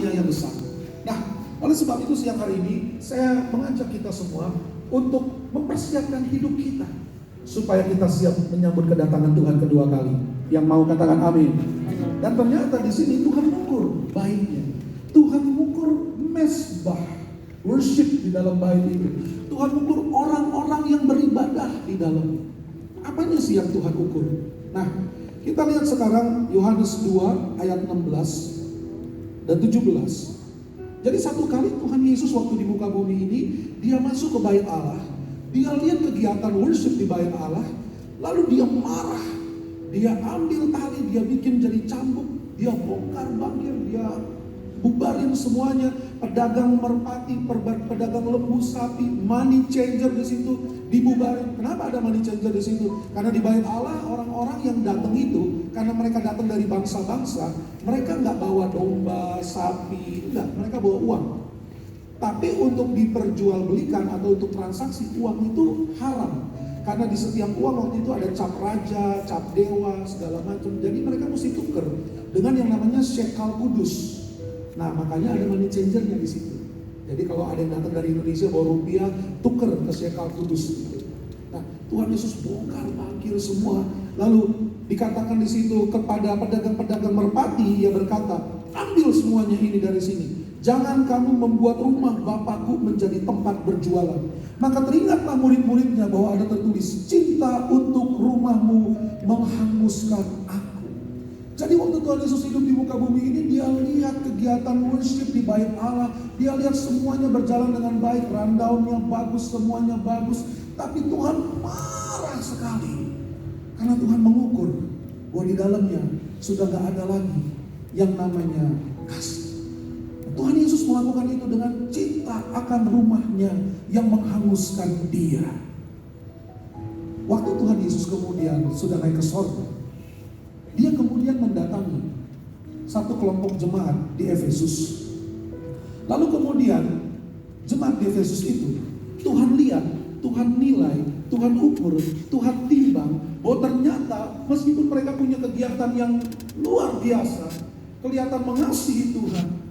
karunia yang besar. Nah, oleh sebab itu siang hari ini saya mengajak kita semua untuk mempersiapkan hidup kita supaya kita siap menyambut kedatangan Tuhan kedua kali. Yang mau katakan amin. Dan ternyata di sini Tuhan mengukur baiknya. Tuhan mengukur mesbah worship di dalam bait itu. Tuhan mengukur orang-orang yang beribadah di dalamnya. Apanya sih yang Tuhan ukur? Nah, kita lihat sekarang Yohanes 2 ayat 16 dan 17. Jadi satu kali Tuhan Yesus waktu di muka bumi ini, dia masuk ke bait Allah, dia lihat kegiatan worship di bait Allah, lalu dia marah, dia ambil tali, dia bikin jadi cambuk, dia bongkar bangkir, dia bubarin semuanya, pedagang merpati, pedagang lembu sapi, money changer di situ dibubarin. Kenapa ada money changer di situ? Karena di bait Allah orang-orang yang datang itu, karena mereka datang dari bangsa-bangsa, mereka nggak bawa domba, sapi, enggak, mereka bawa uang. Tapi untuk diperjualbelikan atau untuk transaksi uang itu haram. Karena di setiap uang waktu itu ada cap raja, cap dewa, segala macam. Jadi mereka mesti tuker dengan yang namanya shekel kudus. Nah, makanya ada money changernya di situ. Jadi kalau ada yang datang dari Indonesia bawa rupiah, tuker ke shekel kudus. Nah, Tuhan Yesus bongkar bangkir semua. Lalu dikatakan di situ kepada pedagang-pedagang merpati, ia berkata, ambil semuanya ini dari sini. Jangan kamu membuat rumah Bapakku menjadi tempat berjualan. Maka teringatlah murid-muridnya bahwa ada tertulis, cinta untuk rumahmu menghanguskan aku. Jadi waktu Tuhan Yesus hidup di muka bumi ini, dia lihat kegiatan worship di bait Allah, dia lihat semuanya berjalan dengan baik, rundownnya bagus, semuanya bagus. Tapi Tuhan marah sekali, karena Tuhan mengukur bahwa di dalamnya sudah gak ada lagi yang namanya kasih. Tuhan Yesus melakukan itu dengan cinta akan rumahnya yang menghanguskan dia. Waktu Tuhan Yesus kemudian sudah naik ke sorga, dia kemudian mendatangi satu kelompok jemaat di Efesus. Lalu kemudian jemaat di Efesus itu Tuhan lihat, Tuhan nilai, Tuhan ukur, Tuhan timbang bahwa ternyata meskipun mereka punya kegiatan yang luar biasa, kelihatan mengasihi Tuhan,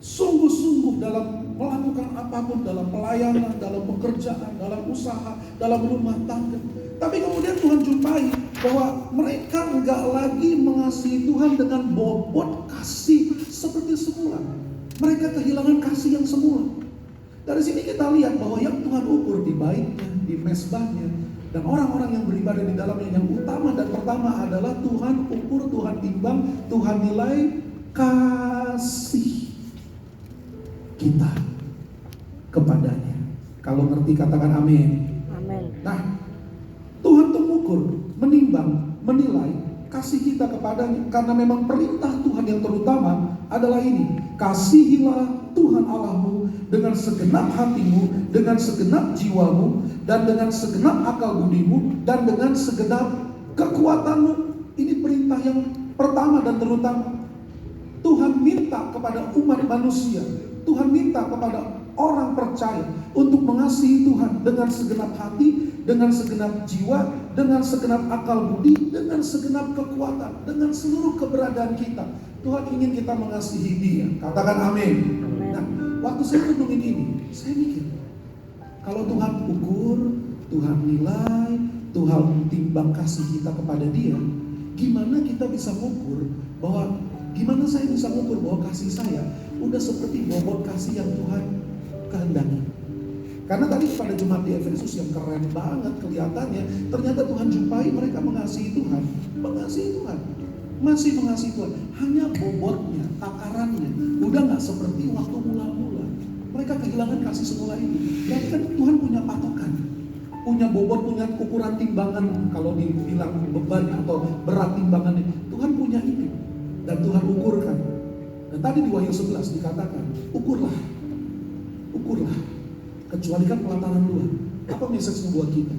sungguh-sungguh dalam melakukan apapun, dalam pelayanan, dalam pekerjaan, dalam usaha, dalam rumah tangga. Tapi kemudian Tuhan jumpai bahwa mereka enggak lagi mengasihi Tuhan dengan bobot kasih seperti semula. Mereka kehilangan kasih yang semula. Dari sini kita lihat bahwa yang Tuhan ukur di baitnya, di mesbahnya, dan orang-orang yang beribadah di dalamnya, yang utama dan pertama adalah Tuhan ukur, Tuhan timbang, Tuhan nilai kasih kita kepadanya. Kalau ngerti katakan amin. Amin. Nah, Tuhan tuh mengukur, menimbang, menilai kasih kita kepadanya. Karena memang perintah Tuhan yang terutama adalah ini, kasihilah Tuhan Allahmu dengan segenap hatimu, dengan segenap jiwamu, dan dengan segenap akal budimu, dan dengan segenap kekuatanmu. Ini perintah yang pertama dan terutama. Tuhan minta kepada umat manusia, Tuhan minta kepada orang percaya untuk mengasihi Tuhan dengan segenap hati, dengan segenap jiwa, dengan segenap akal budi, dengan segenap kekuatan, dengan seluruh keberadaan kita. Tuhan ingin kita mengasihi Dia. Katakan amin. Nah, waktu saya renungin ini, saya mikir, kalau Tuhan ukur, Tuhan nilai, Tuhan timbang kasih kita kepada Dia, gimana kita bisa mengukur bahwa, gimana saya bisa mengukur bahwa kasih saya udah seperti bobot kasih yang Tuhan kehendaki. Karena tadi pada jemaat di Efesus yang keren banget kelihatannya, ternyata Tuhan jumpai mereka mengasihi Tuhan, masih mengasihi Tuhan. Hanya bobotnya, takarannya udah nggak seperti waktu mula-mula. Mereka kehilangan kasih semula ini. Berarti kan Tuhan punya patokan, punya bobot, punya ukuran timbangan. Kalau dibilang beban atau berat timbangannya, Tuhan punya itu dan Tuhan ukurkan. Dan tadi di Wahyu 11 dikatakan, ukurlah, kecualikan pelataran luar. Apa message-nya buat kita?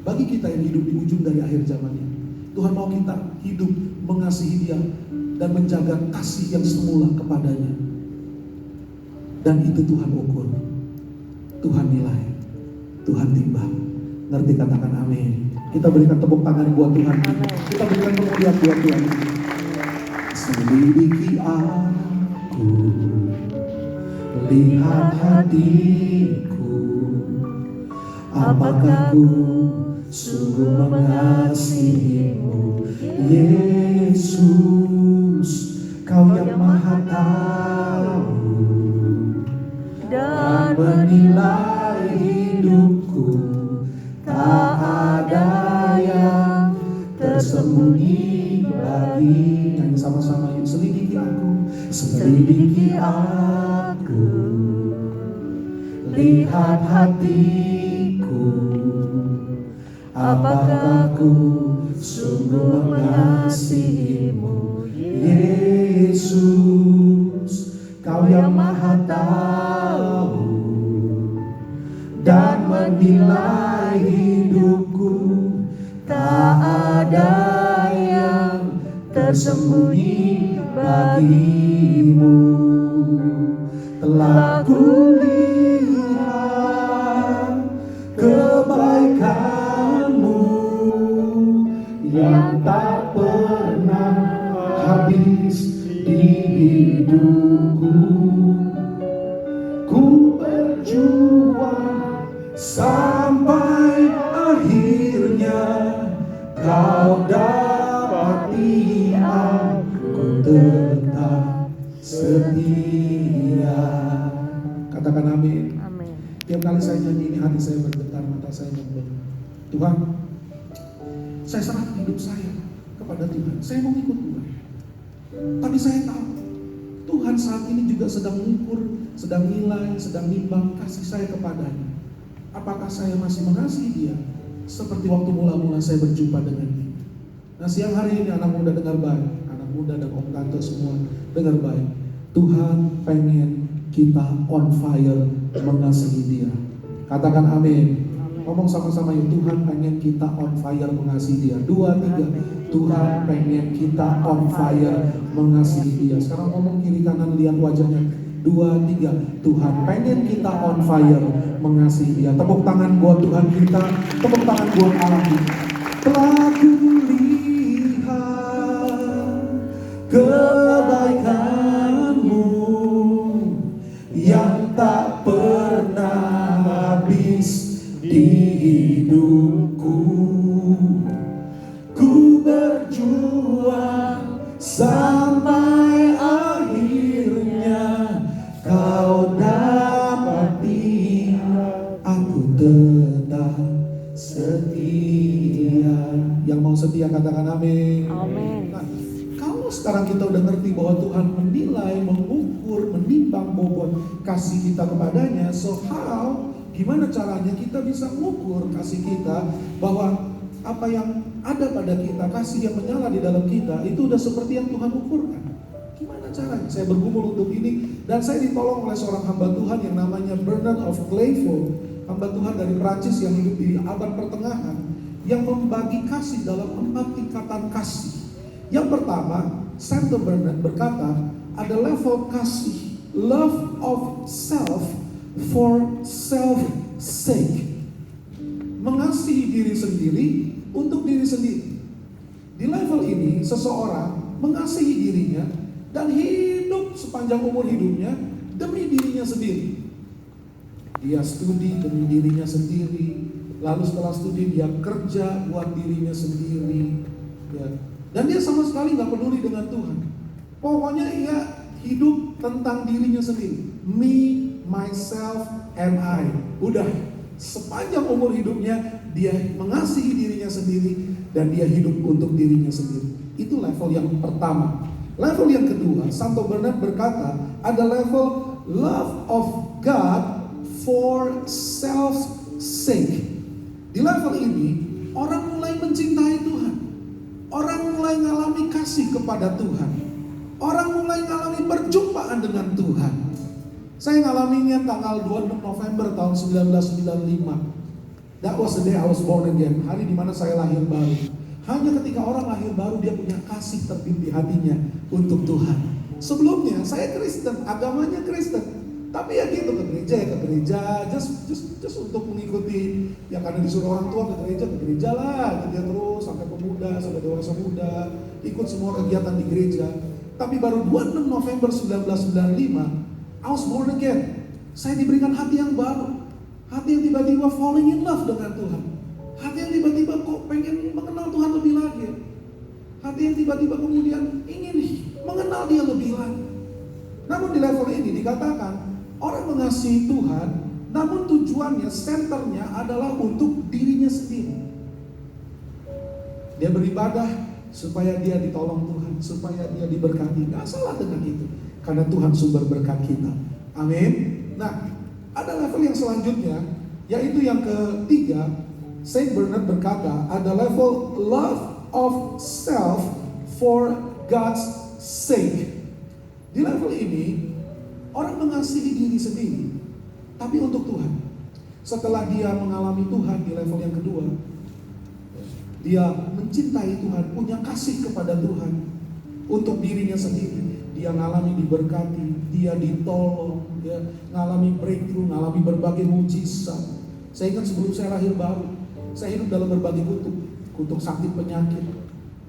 Bagi kita yang hidup di ujung dari akhir zaman ini, Tuhan mau kita hidup mengasihi Dia dan menjaga kasih yang semula kepadanya. Dan itu Tuhan ukur, Tuhan nilai, Tuhan timbang. Ngerti katakan amin. Kita berikan tepuk tangan buat Tuhan. Kita berikan kemuliaan buat Tuhan. Selidiki aku lihat hatiku, apakah ku sungguh mengasihimu, Yesus, Kau yang Maha Tahu dan menilai hidupku. Tak ada yang tersembunyi bagi. Nyanyi sama-sama yuk. Selidiki aku, lihat hatiku, apakah ku sungguh mengasihimu, Yesus, Kau yang Maha Tahu dan menilai hidupku. Tak ada yang tersembunyi bagimu. Telah kulihat kebaikanmu yang tak pernah habis di hidupku. Ku berjuang sampai akhirnya Kau dapati aku tetap setia. Katakan amin. Amin. Tiap kali saya nyanyi ini hati saya bergetar, mata saya membeku. Tuhan, saya serahkan hidup saya kepada Tuhan. Saya mau ikut Tuhan. Tapi saya tahu Tuhan saat ini juga sedang mengukur, sedang nilai, sedang nimbang kasih saya kepadanya. Apakah saya masih mengasihi Dia seperti waktu mula-mula saya berjumpa dengan Dia? Nah, siang hari ini anak muda dengar baik, anak muda dan om tante semua dengar baik. Tuhan pengen kita on fire mengasihi Dia. Katakan amin. Ngomong sama-sama yuk, Tuhan pengen kita on fire mengasihi Dia. 2, 3. Tuhan pengen kita on fire mengasihi Dia. Sekarang ngomong kiri kanan, lihat wajahnya. 2, 3. Tuhan pengen kita on fire mengasihi Dia. Tepuk tangan buat Tuhan kita, tepuk tangan buat Allah kita. Telah kulihat kebaikanmu yang tak pernah habis di hidupku. Ku berjuang sampai akhirnya Kau dapati aku tetap setia. Yang mau setia katakan amin. Amin. Nah, kalau sekarang kita udah ngerti bahwa Tuhan menilai, mengukur, menimbang bobot kasih kita kepadanya, so how? Gimana caranya kita bisa mengukur kasih kita, bahwa apa yang ada pada kita, kasih yang menyala di dalam kita, itu udah seperti yang Tuhan ukurkan. Gimana caranya? Saya bergumul untuk ini, dan saya ditolong oleh seorang hamba Tuhan yang namanya Bernard of Clairvaux, hamba Tuhan dari Prancis yang hidup di abad pertengahan, yang membagi kasih dalam 4 tingkatan kasih. Yang pertama, Saint Bernard berkata, ada level kasih, love of self for self sake. Mengasihi diri sendiri untuk diri sendiri. Di level ini, seseorang mengasihi dirinya dan hidup sepanjang umur hidupnya demi dirinya sendiri. Dia studi demi dirinya sendiri, lalu setelah studi dia kerja buat dirinya sendiri, ya. Dan dia sama sekali nggak peduli dengan Tuhan. Pokoknya ia hidup tentang dirinya sendiri. Me, myself, and I. Udah, sepanjang umur hidupnya dia mengasihi dirinya sendiri dan dia hidup untuk dirinya sendiri. Itu level yang pertama. Level yang kedua, Santo Bernard berkata, ada level love of God for self sake. Di level ini, orang mulai mencintai Tuhan. Orang mulai mengalami kasih kepada Tuhan. Orang mulai mengalami perjumpaan dengan Tuhan. Saya ngalaminya tanggal 26 November tahun 1995. That was the day I was born again. Hari dimana saya lahir baru. Hanya ketika orang lahir baru dia punya kasih terbit di hatinya untuk Tuhan. Sebelumnya saya Kristen, agamanya Kristen. Tapi ya gitu, ke gereja, just untuk mengikuti, ya karena disuruh orang tua ke gereja lah, kerja terus sampai pemuda, sampai dewasa muda, ikut semua kegiatan di gereja. Tapi baru 26 November 1995, I was born again. Saya diberikan hati yang baru. Hati yang tiba-tiba falling in love dengan Tuhan. Hati yang tiba-tiba kok pengen mengenal Tuhan lebih lagi. Hati yang tiba-tiba kemudian ingin mengenal Dia lebih lagi. Namun di level ini dikatakan orang mengasihi Tuhan, namun tujuannya, senternya adalah untuk dirinya sendiri. Dia beribadah supaya dia ditolong Tuhan, supaya dia diberkati. Gak salah dengan itu, karena Tuhan sumber berkat kita. Amin. Nah, ada level yang selanjutnya, yaitu yang ketiga. Saint Bernard berkata, ada level love of self for God's sake. Di level ini, orang mengasihi diri sendiri, tapi untuk Tuhan. Setelah dia mengalami Tuhan di level yang kedua, dia mencintai Tuhan, punya kasih kepada Tuhan untuk dirinya sendiri. Dia ngalami diberkati, dia ditolong, dia ngalami breakthrough, ngalami berbagai mujizat. Saya ingat sebelum saya lahir baru, saya hidup dalam berbagai kutuk sakit penyakit.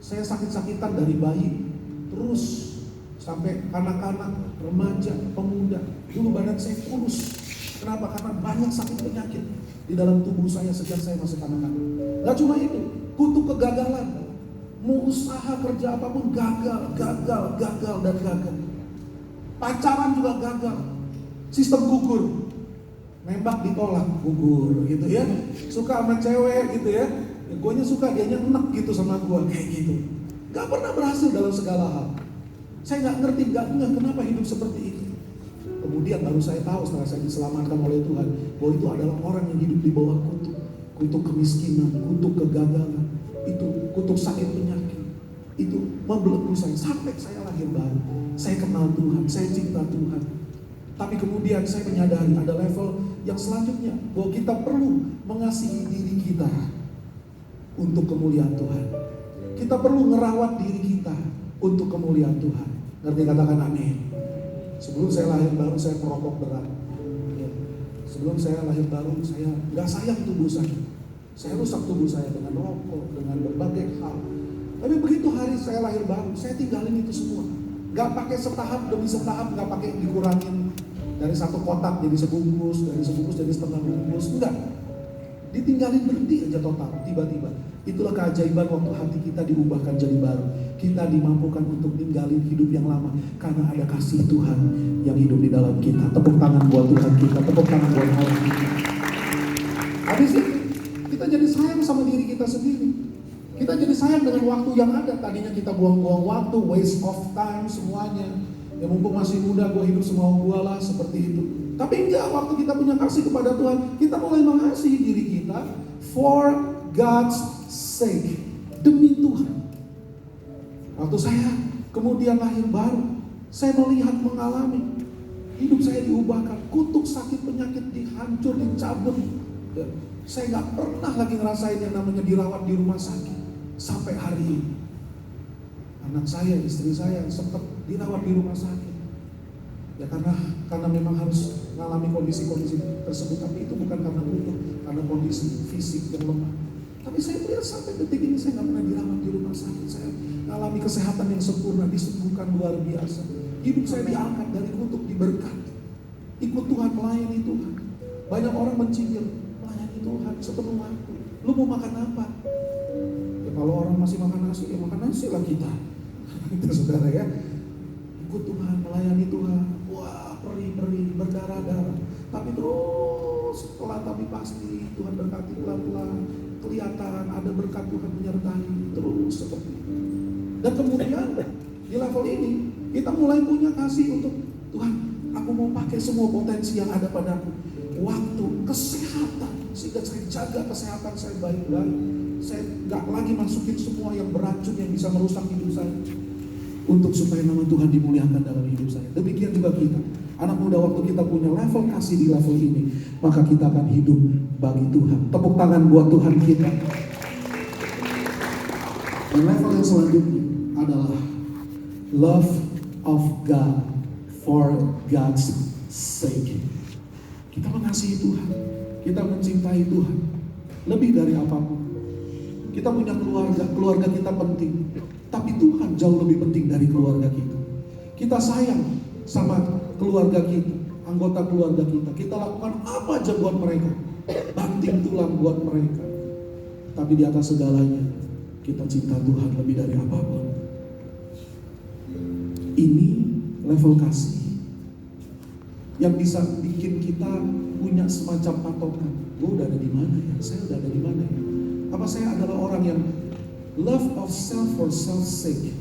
Saya sakit-sakitan dari bayi, terus sampai anak-anak, remaja, pemuda. Dulu badan saya kurus. Kenapa? Karena banyak sakit penyakit di dalam tubuh saya sejak saya masih kanak-kanak. Gak cuma itu, kutuk kegagalan. Mau usaha kerja apapun gagal. Pacaran juga gagal. Sistem gugur. Nembak ditolak, gugur gitu ya. Suka sama cewek gitu ya. Guanya suka, dianya enak gitu sama gua, kayak gitu. Gak pernah berhasil dalam segala hal. Saya gak ngerti, kenapa hidup seperti itu. Kemudian baru saya tahu setelah saya diselamatkan oleh Tuhan, bahwa itu adalah orang yang hidup di bawah kutuk. Kutuk kemiskinan, kutuk kegagalan, itu kutuk sakit penyakit. Itu membelenggu saya sampai saya lahir baru. Saya kenal Tuhan, saya cinta Tuhan. Tapi kemudian saya menyadari ada level yang selanjutnya, bahwa kita perlu mengasihi diri kita untuk kemuliaan Tuhan. Kita perlu ngerawat diri kita untuk kemuliaan Tuhan. Ngerti, katakan amin. Sebelum saya lahir baru saya perokok berat. Sebelum saya lahir baru saya gak sayang tubuh saya. Saya rusak tubuh saya dengan rokok, dengan berbagai hal. Tapi begitu hari saya lahir baru, saya tinggalin itu semua. Gak pakai setahap demi setahap, gak pakai dikurangin dari satu kotak jadi sebungkus, dari sebungkus jadi setengah bungkus. Enggak. Ditinggalin, berhenti aja total, tiba-tiba. Itulah keajaiban waktu hati kita diubahkan jadi baru. Kita dimampukan untuk ninggalin hidup yang lama karena ada kasih Tuhan yang hidup di dalam kita. Tepuk tangan buat Tuhan kita, tepuk tangan buat Allah kita. Habis itu kita jadi sayang sama diri kita sendiri. Kita jadi sayang dengan waktu yang ada. Tadinya kita buang-buang waktu, waste of time semuanya. Ya mumpung masih muda, gue hidup semau gue lah, seperti itu. Tapi enggak, waktu kita punya kasih kepada Tuhan, kita mulai mengasihi diri kita for God's sake, demi Tuhan. Waktu saya kemudian lahir baru, saya melihat, mengalami hidup saya diubahkan, kutuk sakit penyakit dihancur, dicabut. Ya, saya gak pernah lagi ngerasain yang namanya dirawat di rumah sakit sampai hari ini. Anak saya, istri saya sempat dirawat di rumah sakit. Ya karena memang harus mengalami kondisi-kondisi tersebut, tapi itu bukan karena kutuk, karena kondisi fisik yang lemah. Tapi saya lihat sampai detik ini saya nggak pernah dirawat di rumah sakit. Saya mengalami kesehatan yang sempurna, disembuhkan luar biasa. Hidup saya diangkat dari kutuk, diberkati. Ikut Tuhan, melayani Tuhan. Banyak orang mencibir, melayani Tuhan sepenuh waktu. Lu mau makan apa? Ya kalau orang masih makan nasi, ya makan nasi lah kita. Itu saudara ya. Ikut Tuhan, melayani Tuhan. Wah, perih-perih, berdarah-darah. Tapi terus pelan tapi pasti Tuhan berkati pelan-pelan. Kelihatan ada berkat Tuhan menyertai, terus seperti itu. Dan kemudian di level ini kita mulai punya kasih untuk Tuhan. Aku mau pakai semua potensi yang ada padaku. Waktu, kesehatan, sehingga saya jaga kesehatan saya baik-baik. Saya gak lagi masukin semua yang beracun yang bisa merusak hidup saya. Untuk supaya nama Tuhan dimuliakan dalam hidup saya. Demikian juga kita. Anak muda, waktu kita punya level kasih di level ini, maka kita akan hidup bagi Tuhan. Tepuk tangan buat Tuhan kita. Dan level yang selanjutnya adalah love of God for God's sake. Kita mengasihi Tuhan, kita mencintai Tuhan lebih dari apapun. Kita punya keluarga kita penting, tapi Tuhan jauh lebih penting dari keluarga kita. Kita sayang sama keluarga kita, anggota keluarga kita. Kita lakukan apa aja buat mereka. Banting tulang buat mereka. Tapi di atas segalanya, kita cinta Tuhan lebih dari apapun. Ini level kasih yang bisa bikin kita punya semacam patokan. Gue udah ada di mana ya? Saya udah ada di mana ya? Apa saya adalah orang yang love of self for self sake?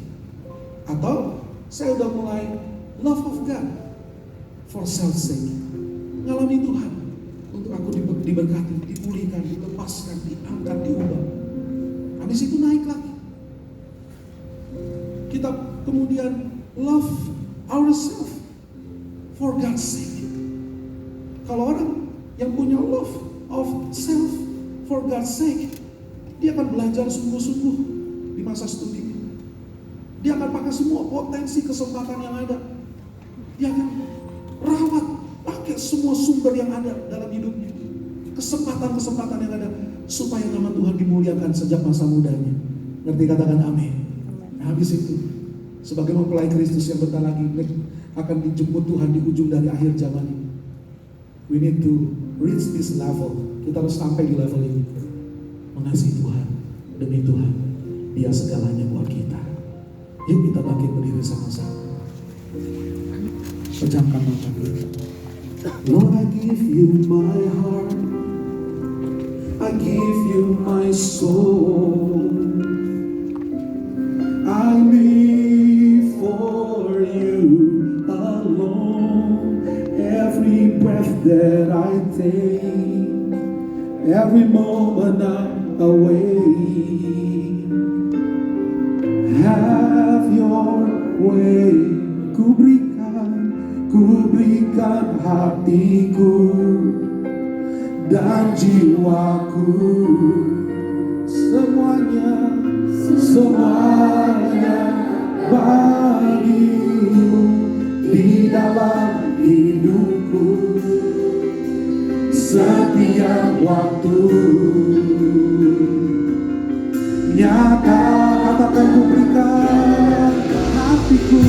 Atau saya udah mulai love of God for self sake? Ngalami Tuhan untuk aku diberkati, dipulihkan, dilepaskan, diangkat, diubah. Habis itu naik lagi. Kita kemudian love ourselves for God's sake. Kalau orang yang punya love of self for God's sake, dia akan belajar sungguh-sungguh di masa studi. Dia akan pakai semua potensi kesempatan yang ada. Dia akan rawat, pakai semua sumber yang ada dalam hidupnya. Kesempatan-kesempatan yang ada, supaya nama Tuhan dimuliakan sejak masa mudanya. Ngerti, katakan amin. Habis itu, sebagai mempelai Kristus yang bentar lagi akan dijemput Tuhan di ujung dari akhir zaman ini. We need to reach this level. Kita harus sampai di level ini. Mengasihi Tuhan, demi Tuhan, Dia segalanya buat kita. Yuk kita bangkit berdiri sama-sama. Pejamkan mata kita. Lord, I give you my heart, I give you my soul, I live for you alone. Every breath that I take, every moment I'm awake, have your way. Ku berikan hatiku dan jiwaku, semuanya bagimu di dalam hidupku. Setiap waktu nyata, katakan ku berikan hatiku